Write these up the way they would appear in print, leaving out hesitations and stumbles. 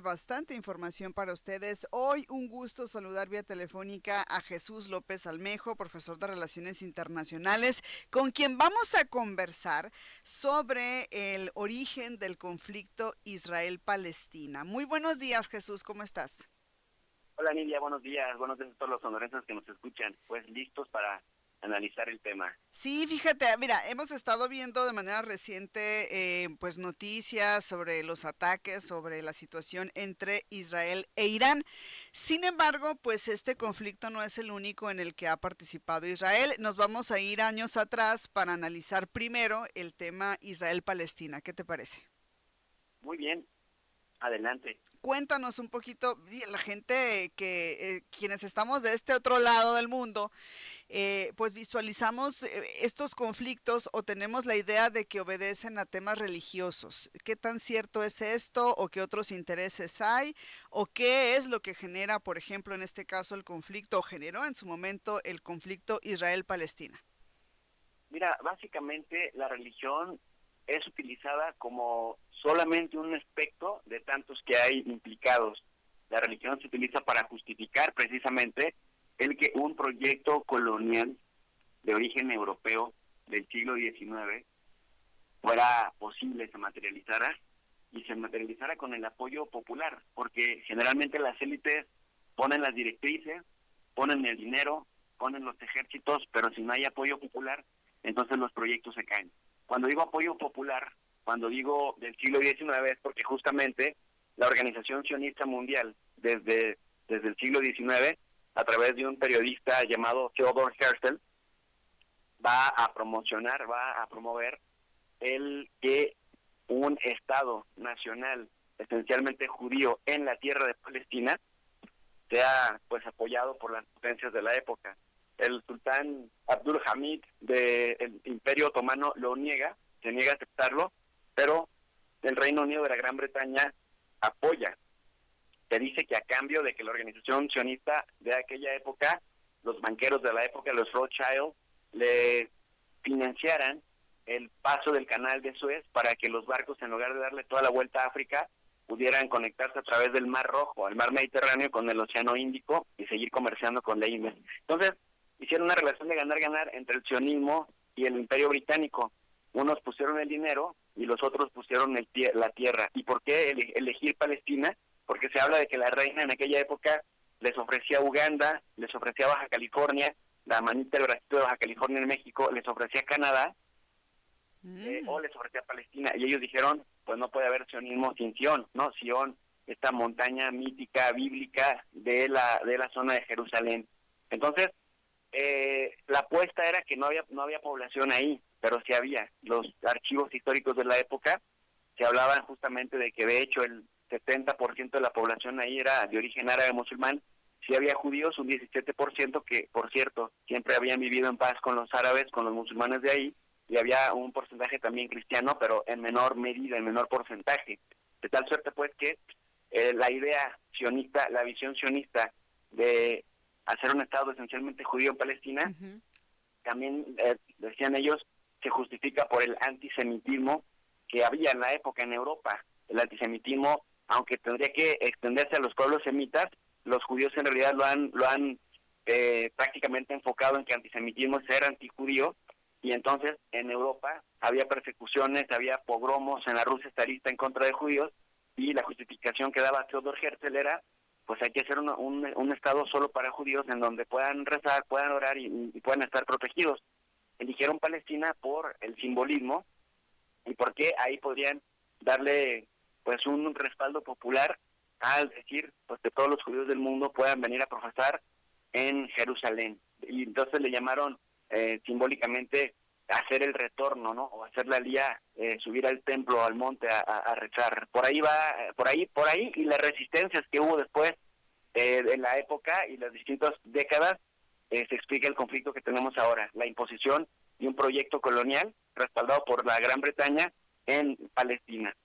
tiene bastante información para ustedes. Hoy un gusto saludar vía telefónica a Jesús López Almejo, profesor de Relaciones Internacionales, con quien vamos a conversar sobre el origen del conflicto Israel-Palestina. Muy buenos días, Jesús, ¿cómo estás? Hola Nidia, buenos días a todos los sonorenses que nos escuchan, pues listos para analizar el tema. Sí, fíjate, mira, hemos estado viendo de manera reciente pues noticias sobre los ataques, sobre la situación entre Israel e Irán. Sin embargo, pues este conflicto no es el único en el que ha participado Israel. Nos vamos a ir años atrás para analizar primero el tema Israel-Palestina. ¿Qué te parece? Muy bien, adelante. Cuéntanos un poquito, la gente quienes estamos de este otro lado del mundo, pues visualizamos estos conflictos o tenemos la idea de que obedecen a temas religiosos. ¿Qué tan cierto es esto o qué otros intereses hay o qué es lo que genera, por ejemplo, en este caso el conflicto o generó en su momento el conflicto Israel-Palestina? Mira, básicamente la religión es utilizada como solamente un aspecto de tantos que hay implicados. La religión se utiliza para justificar precisamente el que un proyecto colonial de origen europeo del siglo XIX fuera posible, se materializara con el apoyo popular, porque generalmente las élites ponen las directrices, ponen el dinero, ponen los ejércitos, pero si no hay apoyo popular, entonces los proyectos se caen. Cuando digo apoyo popular, cuando digo del siglo XIX, es porque justamente la Organización Sionista Mundial, desde el siglo XIX, a través de un periodista llamado Theodor Herzl, va a promover el que un Estado nacional esencialmente judío en la tierra de Palestina sea pues apoyado por las potencias de la época. El sultán Abdul Hamid del Imperio Otomano se niega a aceptarlo, pero el Reino Unido de la Gran Bretaña apoya. Se dice que a cambio de que la organización sionista de aquella época, los banqueros de la época, los Rothschild, le financiaran el paso del canal de Suez para que los barcos, en lugar de darle toda la vuelta a África, pudieran conectarse a través del Mar Rojo, el Mar Mediterráneo con el Océano Índico y seguir comerciando con la India. Entonces, hicieron una relación de ganar-ganar entre el sionismo y el Imperio Británico. Unos pusieron el dinero y los otros pusieron la tierra. ¿Y por qué elegir Palestina? Porque se habla de que la reina en aquella época les ofrecía Uganda, les ofrecía Baja California, la manita del bracito de Baja California en México, les ofrecía Canadá, o les ofrecía Palestina. Y ellos dijeron, pues no puede haber sionismo sin Sion, ¿no? Sion, esta montaña mítica, bíblica de la zona de Jerusalén. Entonces, la apuesta era que no había población ahí, pero sí había. Los archivos históricos de la época se hablaban justamente de que de hecho el 70% de la población ahí era de origen árabe musulmán. Sí había judíos, un 17% que, por cierto, siempre habían vivido en paz con los árabes, con los musulmanes de ahí, y había un porcentaje también cristiano, pero en menor medida, en menor porcentaje. De tal suerte, pues, que la idea sionista, la visión sionista de hacer un Estado esencialmente judío en Palestina, Ujú. también, decían ellos, se justifica por el antisemitismo que había en la época en Europa. El antisemitismo, aunque tendría que extenderse a los pueblos semitas, los judíos en realidad lo han prácticamente enfocado en que antisemitismo es ser antijudío, y entonces en Europa había persecuciones, había pogromos en la Rusia zarista en contra de judíos, y la justificación que daba Theodor Herzl era, pues hay que hacer un Estado solo para judíos en donde puedan rezar, puedan orar y puedan estar protegidos. Eligieron Palestina por el simbolismo y porque ahí podrían darle pues un respaldo popular al decir pues que todos los judíos del mundo puedan venir a profesar en Jerusalén. Y entonces le llamaron simbólicamente hacer el retorno, ¿no? O hacer la lía, subir al templo, al monte a rezar. Por ahí va, por ahí, y las resistencias que hubo después en la época y las distintas décadas, se explica el conflicto que tenemos ahora, la imposición de un proyecto colonial respaldado por la Gran Bretaña en Palestina.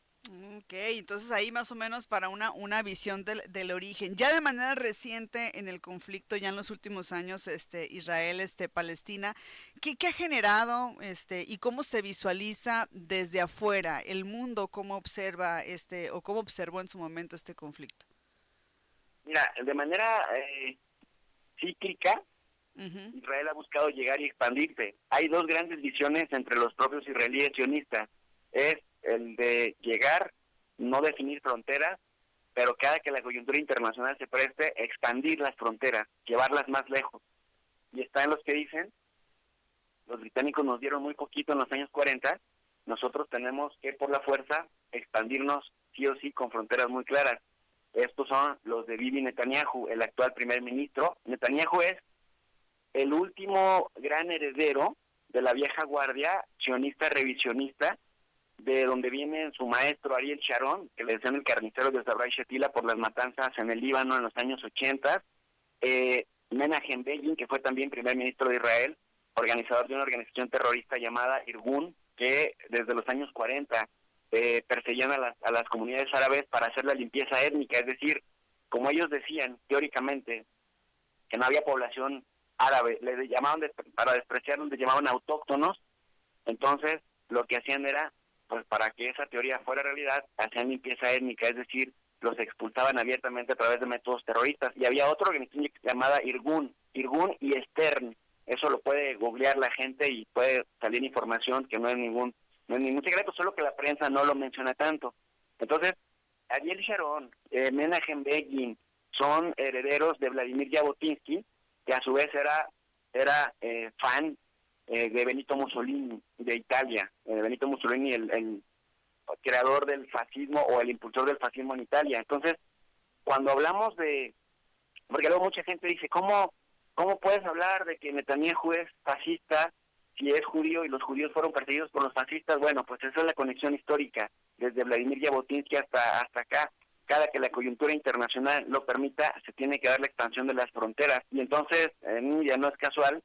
Ok, entonces ahí más o menos para una visión del origen. Ya de manera reciente en el conflicto, ya en los últimos años, Israel, Palestina, ¿qué ha generado, y cómo se visualiza desde afuera el mundo, cómo observa o cómo observó en su momento este conflicto? Mira, de manera cíclica, Ujú. Israel ha buscado llegar y expandirse. Hay dos grandes visiones entre los propios israelíes sionistas. Es el de llegar, no definir fronteras, pero cada que la coyuntura internacional se preste, expandir las fronteras, llevarlas más lejos. Y están los que dicen, los británicos nos dieron muy poquito en los años 40, nosotros tenemos que por la fuerza expandirnos sí o sí con fronteras muy claras. Estos son los de Bibi Netanyahu, el actual primer ministro. Netanyahu es el último gran heredero de la vieja guardia sionista revisionista, de donde viene su maestro Ariel Sharon, que le decían el carnicero de Zabra y Shetila por las matanzas en el Líbano en los años 80, Menachem Begin, que fue también primer ministro de Israel, organizador de una organización terrorista llamada Irgun, que desde los años 40 perseguían a las comunidades árabes para hacer la limpieza étnica, es decir, como ellos decían teóricamente, que no había población árabe, le llamaban, para despreciarlos, le llamaban autóctonos. Entonces lo que hacían era, pues para que esa teoría fuera realidad, hacían limpieza étnica, es decir, los expulsaban abiertamente a través de métodos terroristas. Y había otra organización llamada Irgun y Stern. Eso lo puede googlear la gente y puede salir información que no es ningún secreto, solo que la prensa no lo menciona tanto. Entonces, Ariel Sharon, Menachem Begin, son herederos de Vladimir Jabotinsky, que a su vez era fan de Benito Mussolini, de Italia. Benito Mussolini, el creador del fascismo o el impulsor del fascismo en Italia. Entonces, cuando hablamos porque luego mucha gente dice, ¿cómo puedes hablar de que Netanyahu es fascista si es judío y los judíos fueron perseguidos por los fascistas? Bueno, pues esa es la conexión histórica, desde Vladimir Jabotinsky hasta acá. Cada que la coyuntura internacional lo permita, se tiene que dar la expansión de las fronteras. Y entonces, ya no es casual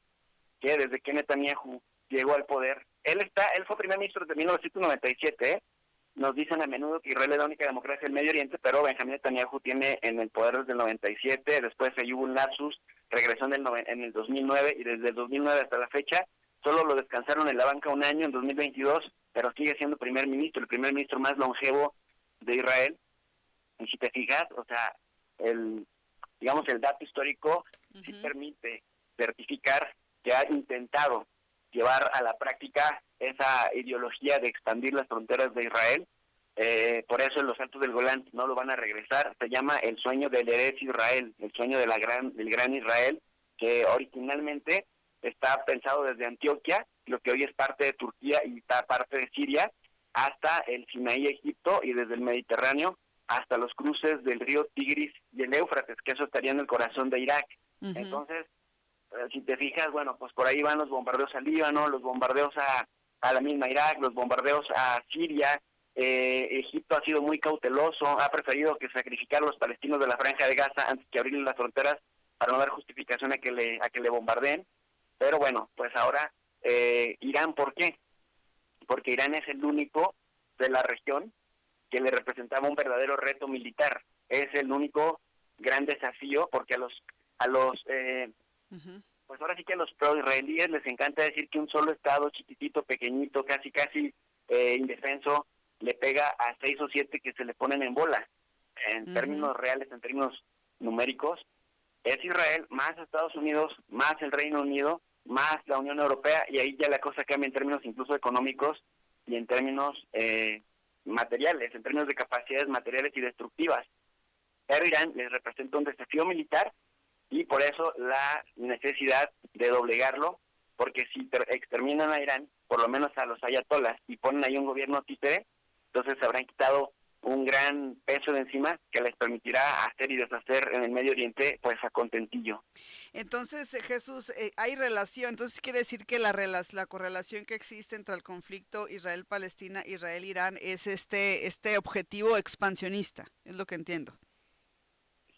que desde que Netanyahu llegó al poder, él fue primer ministro desde 1997, Nos dicen a menudo que Israel es la única democracia del Medio Oriente, pero Benjamín Netanyahu tiene en el poder desde el 97, después se hubo un lapsus, regresó en el 2009, y desde el 2009 hasta la fecha solo lo descansaron en la banca un año, en 2022, pero sigue siendo primer ministro, el primer ministro más longevo de Israel. Y si te fijas, o sea, el dato histórico sí Ujú. permite certificar que ha intentado llevar a la práctica esa ideología de expandir las fronteras de Israel. Por eso en los Altos del Golán no lo van a regresar. Se llama el sueño del Eretz Israel, el sueño del gran Israel, que originalmente está pensado desde Antioquia, lo que hoy es parte de Turquía y está parte de Siria, hasta el Sinaí, Egipto, y desde el Mediterráneo hasta los cruces del río Tigris y el Éufrates, que eso estaría en el corazón de Irak. Ujú. Entonces, si te fijas, bueno, pues por ahí van los bombardeos al Líbano, los bombardeos a la misma Irak, los bombardeos a Siria. Egipto ha sido muy cauteloso, ha preferido que sacrificar a los palestinos de la Franja de Gaza antes que abrirle las fronteras para no dar justificación a que le bombardeen. Pero bueno, pues ahora Irán, ¿por qué? Porque Irán es el único de la región que le representaba un verdadero reto militar. Es el único gran desafío, porque Ujú. pues ahora sí que a los pro-israelíes les encanta decir que un solo estado chiquitito, pequeñito, casi indefenso, le pega a 6 o 7 que se le ponen en bola. En Ujú. términos reales, en términos numéricos, es Israel más Estados Unidos, más el Reino Unido, más la Unión Europea, y ahí ya la cosa cambia en términos incluso económicos y en términos materiales, en términos de capacidades materiales y destructivas. Pero Irán les representa un desafío militar y por eso la necesidad de doblegarlo, porque si exterminan a Irán, por lo menos a los ayatolás, y ponen ahí un gobierno títere, entonces se habrán quitado un gran peso de encima que les permitirá hacer y deshacer en el Medio Oriente, pues a contentillo. Entonces, Jesús, hay relación, entonces quiere decir que la correlación que existe entre el conflicto Israel-Palestina, Israel-Irán es este objetivo expansionista, es lo que entiendo.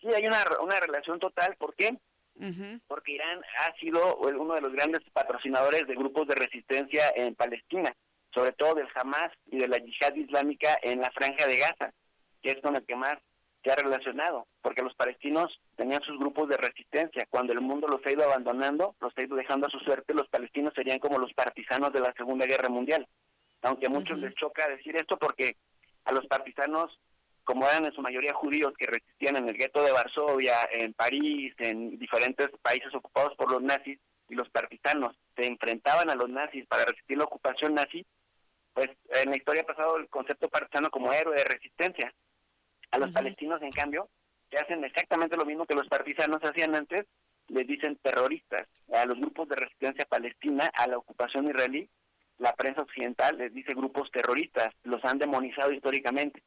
Sí, hay una relación total. ¿Por qué? Ujú. Porque Irán ha sido uno de los grandes patrocinadores de grupos de resistencia en Palestina. sobre todo del Hamas y de la Yihad Islámica en la Franja de Gaza, que es con el que más se ha relacionado, porque los palestinos tenían sus grupos de resistencia. Cuando el mundo los ha ido abandonando, los ha ido dejando a su suerte, los palestinos serían como los partisanos de la Segunda Guerra Mundial. Aunque a muchos les choca decir esto, porque a los partisanos, como eran en su mayoría judíos que resistían en el gueto de Varsovia, en París, en diferentes países ocupados por los nazis, y los partisanos se enfrentaban a los nazis para resistir la ocupación nazi, pues en la historia ha pasado el concepto partisano como héroe de resistencia. A los palestinos, en cambio, que hacen exactamente lo mismo que los partisanos hacían antes, les dicen terroristas. A los grupos de resistencia palestina, a la ocupación israelí, la prensa occidental les dice grupos terroristas, los han demonizado históricamente.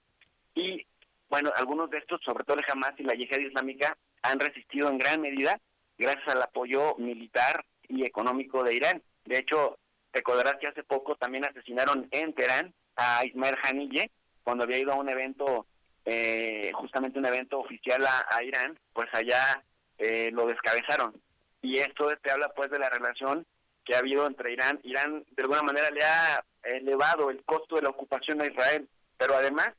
Y, bueno, algunos de estos, sobre todo el Hamas y la Yihad Islámica, han resistido en gran medida gracias al apoyo militar y económico de Irán. De hecho, recordarás que hace poco también asesinaron en Teherán a Ismail Haniyeh, cuando había ido a un evento, justamente un evento oficial a Irán, pues allá lo descabezaron. Y esto te habla pues de la relación que ha habido entre Irán. Irán de alguna manera le ha elevado el costo de la ocupación a Israel, pero además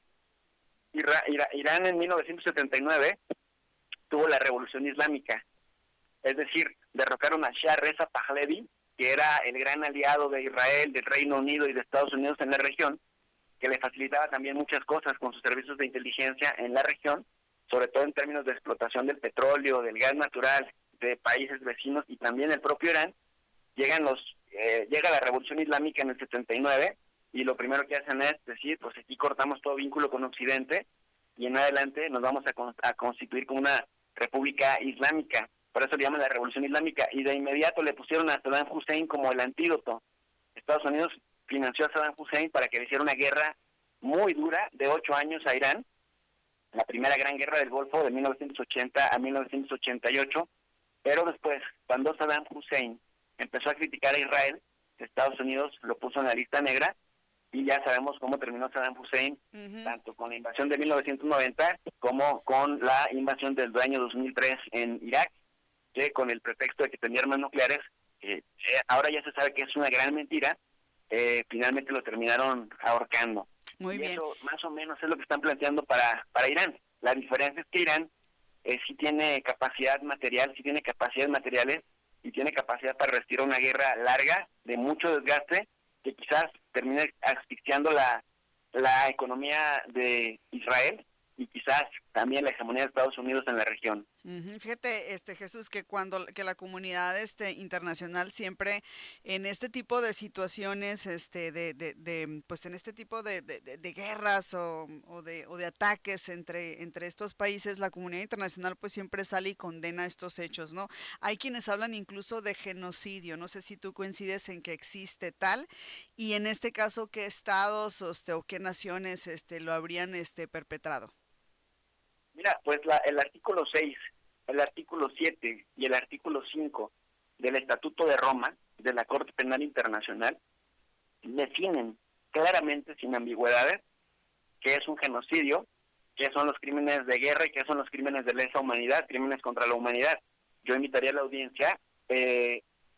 Irán en 1979 tuvo la revolución islámica, es decir, derrocaron a Shah Reza Pahlavi, que era el gran aliado de Israel, del Reino Unido y de Estados Unidos en la región, que le facilitaba también muchas cosas con sus servicios de inteligencia en la región, sobre todo en términos de explotación del petróleo, del gas natural, de países vecinos y también el propio Irán. Llega la revolución islámica en el 79 y lo primero que hacen es decir, pues aquí cortamos todo vínculo con Occidente y en adelante nos vamos a constituir como una república islámica. Por eso le llaman la revolución islámica, y de inmediato le pusieron a Saddam Hussein como el antídoto. Estados Unidos financió a Saddam Hussein para que le hiciera una guerra muy dura de 8 años a Irán, la primera gran guerra del Golfo de 1980 a 1988, pero después, cuando Saddam Hussein empezó a criticar a Israel, Estados Unidos lo puso en la lista negra, y ya sabemos cómo terminó Saddam Hussein, tanto con la invasión de 1990 como con la invasión del año 2003 en Irak, que con el pretexto de que tenía armas nucleares, ahora ya se sabe que es una gran mentira, finalmente lo terminaron ahorcando. Muy bien. Eso más o menos es lo que están planteando para Irán. La diferencia es que Irán sí tiene capacidad material, sí tiene capacidades materiales y tiene capacidad para resistir una guerra larga, de mucho desgaste, que quizás termine asfixiando la economía de Israel y quizás también la hegemonía de Estados Unidos en la región. Fíjate, Jesús, que que la comunidad internacional siempre en este tipo de situaciones, pues en este tipo de guerras o de ataques entre estos países, la comunidad internacional pues siempre sale y condena estos hechos, ¿no? Hay quienes hablan incluso de genocidio. No sé si tú coincides en que existe tal, y en este caso, ¿qué estados o qué naciones lo habrían perpetrado? Mira, pues el artículo 6, el artículo 7 y el artículo 5 del Estatuto de Roma, de la Corte Penal Internacional, definen claramente, sin ambigüedades, qué es un genocidio, qué son los crímenes de guerra y qué son los crímenes de lesa humanidad, crímenes contra la humanidad. Yo invitaría a la audiencia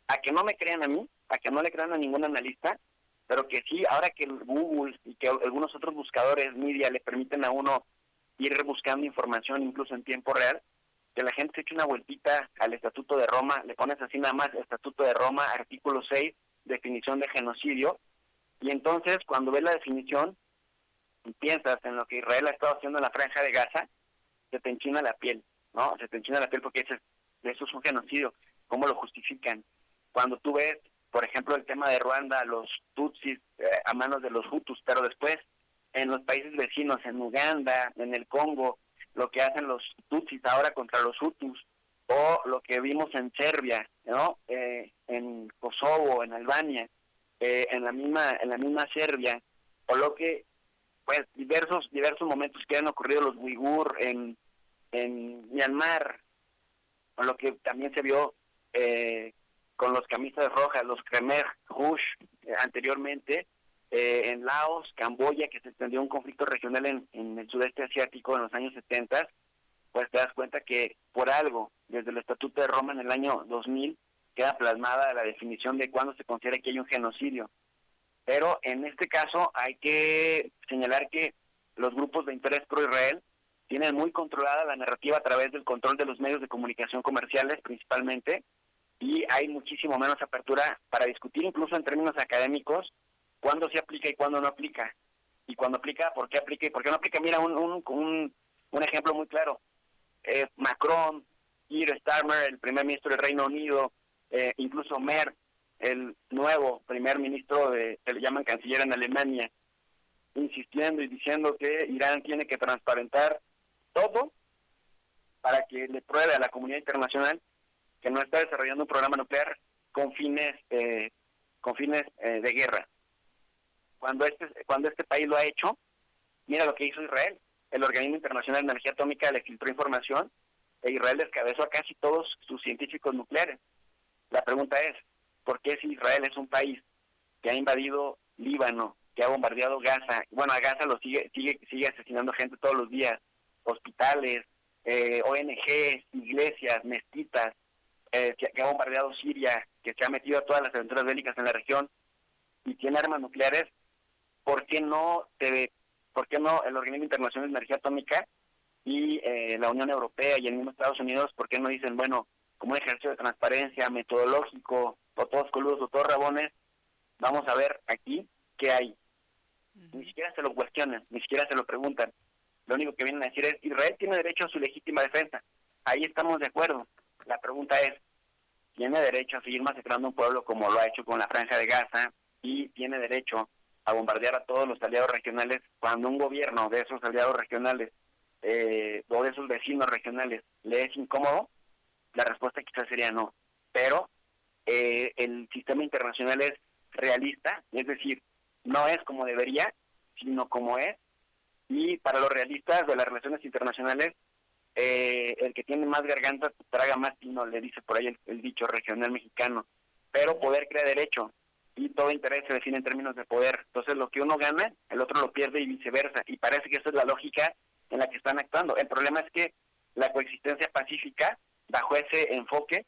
a que no me crean a mí, a que no le crean a ningún analista, pero que sí, ahora que Google y que algunos otros buscadores, media, le permiten a uno ir buscando información incluso en tiempo real, que la gente se eche una vueltita al Estatuto de Roma, le pones así nada más, Estatuto de Roma, artículo 6, definición de genocidio, y entonces cuando ves la definición y piensas en lo que Israel ha estado haciendo en la Franja de Gaza, se te enchina la piel, ¿no? Se te enchina la piel porque dices, eso es un genocidio, ¿cómo lo justifican? Cuando tú ves, por ejemplo, el tema de Ruanda, los Tutsis a manos de los Hutus, pero después en los países vecinos, en Uganda, en el Congo, lo que hacen los Tutsis ahora contra los Hutus, o lo que vimos en Serbia, ¿no? En Kosovo, en Albania, en la misma Serbia, o lo que, pues, diversos momentos que han ocurrido los uigur en Myanmar, o lo que también se vio con los camisas rojas, los Khmer Rouge, anteriormente, en Laos, Camboya, que se extendió un conflicto regional en el sudeste asiático en los años 70, pues te das cuenta que por algo, desde el Estatuto de Roma en el año 2000, queda plasmada la definición de cuándo se considera que hay un genocidio. Pero en este caso hay que señalar que los grupos de interés pro-Israel tienen muy controlada la narrativa a través del control de los medios de comunicación comerciales principalmente, y hay muchísimo menos apertura para discutir incluso en términos académicos cuándo se aplica y cuándo no aplica. Y cuando aplica, ¿por qué aplica y por qué no aplica? Mira, un ejemplo muy claro. Macron, Keir Starmer, el primer ministro del Reino Unido, incluso Merz, el nuevo primer ministro se le llaman canciller en Alemania, insistiendo y diciendo que Irán tiene que transparentar todo para que le pruebe a la comunidad internacional que no está desarrollando un programa nuclear con fines de guerra. Cuando este país lo ha hecho, mira lo que hizo Israel. El Organismo Internacional de Energía Atómica le filtró información e Israel descabezó a casi todos sus científicos nucleares. La pregunta es, ¿por qué si Israel es un país que ha invadido Líbano, que ha bombardeado Gaza? Bueno, a Gaza lo sigue asesinando gente todos los días, hospitales, ONGs, iglesias, mezquitas, que ha bombardeado Siria, que se ha metido a todas las aventuras bélicas en la región y tiene armas nucleares. ¿Por qué no el Organismo Internacional de Energía Atómica y la Unión Europea y el mismo Estados Unidos, por qué no dicen, bueno, como un ejercicio de transparencia metodológico, o todos coludos o todos rabones, vamos a ver aquí qué hay? Ni siquiera se lo cuestionan, ni siquiera se lo preguntan. Lo único que vienen a decir es, Israel tiene derecho a su legítima defensa. Ahí estamos de acuerdo. La pregunta es, ¿tiene derecho a seguir masacrando un pueblo como lo ha hecho con la Franja de Gaza? ¿Y tiene derecho a bombardear a todos los aliados regionales cuando un gobierno de esos aliados regionales o de esos vecinos regionales le es incómodo? La respuesta quizás sería no. Pero el sistema internacional es realista, es decir, no es como debería, sino como es. Y para los realistas de las relaciones internacionales, el que tiene más garganta traga más pino, le dice por ahí el dicho regional mexicano. Pero poder crea derecho, y todo interés se define en términos de poder. Entonces lo que uno gana, el otro lo pierde y viceversa. Y parece que esa es la lógica en la que están actuando. El problema es que la coexistencia pacífica, bajo ese enfoque,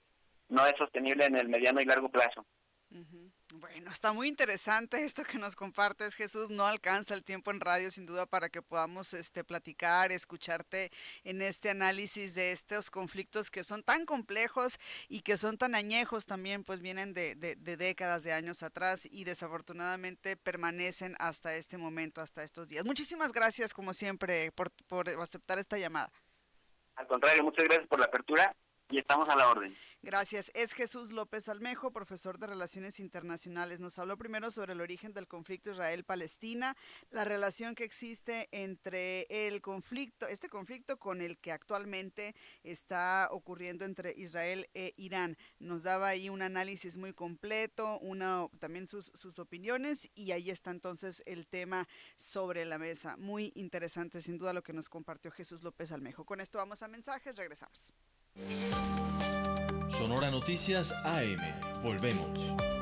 no es sostenible en el mediano y largo plazo. Uh-huh. Bueno, está muy interesante esto que nos compartes, Jesús. No alcanza el tiempo en radio, sin duda, para que podamos platicar, escucharte en este análisis de estos conflictos que son tan complejos y que son tan añejos también, pues vienen de décadas, de años atrás y desafortunadamente permanecen hasta este momento, hasta estos días. Muchísimas gracias, como siempre, por aceptar esta llamada. Al contrario, muchas gracias por la apertura y estamos a la orden. Gracias. Es Jesús López Almejo, profesor de Relaciones Internacionales. Nos habló primero sobre el origen del conflicto Israel-Palestina, la relación que existe entre este conflicto con el que actualmente está ocurriendo entre Israel e Irán. Nos daba ahí un análisis muy completo, también sus opiniones, y ahí está entonces el tema sobre la mesa. Muy interesante, sin duda, lo que nos compartió Jesús López Almejo. Con esto vamos a mensajes, regresamos. Sonora Noticias AM. Volvemos.